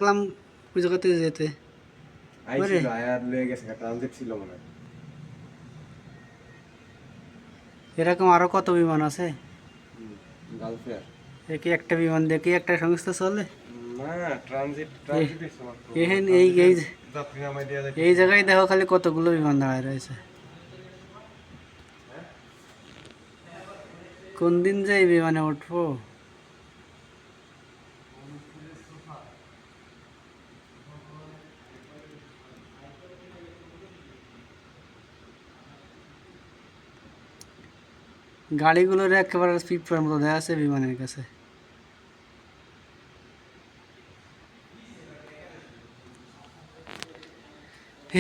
দেখলাম ওই জায়গাতে যেতে আইছিল আয়ার লয়ে গেছে ট্রানজিট ছিল মনে হয়। এরকম আরো কত বিমান আছে? গালফেয়ার কি একটা বিমান দেখি একটা সংস্থা চলে? না, ট্রানজিট ট্রানজিট হইছে মাত্র। এখানে এই ট্রানজিটে এই যাত্রী নামাই দেয়া যায়। এই জায়গায় দেখো খালি কতগুলো বিমান দাঁড়ায় রয়েছে। কোন দিন যে এই বিমানে উঠবো? গাড়িগুলোর একেবারে পিঁপড়ার মতো দেখা আছে বিমানের কাছে।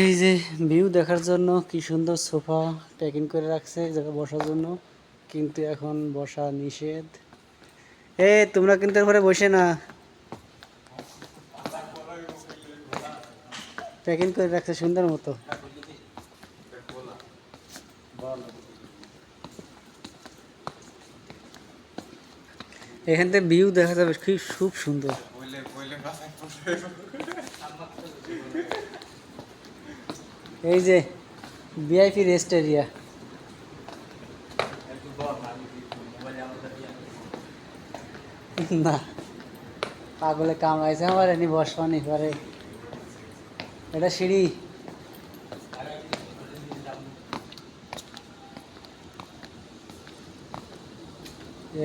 এই যে ভিউ দেখার জন্য কি সুন্দর সোফা প্যাকিং করে রাখছে জায়গায় বসার জন্য, কিন্তু এখন বসা নিষেধ। তোমরা কিন্তু এরপরে বসে না, প্যাকিং করে রাখছে সুন্দর মতো। এখান থেকে ভিউ দেখা যাবে খুব সুন্দর। এই যে ভিআইপি রেস্ট এরিয়া। না, পাগলে কামাইছে আমার এনি বসবানি পারে। এটা সিঁড়ি।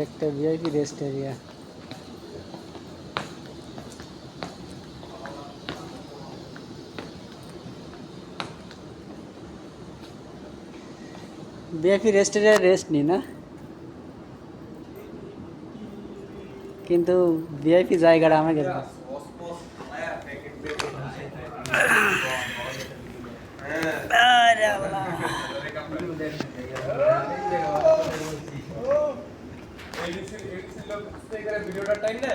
একটা VIP rest area. VIP rest area rest নি না, কিন্তু ভিআইপি জায়গাটা আমার গেছে। ভিডিওটা টাইম না।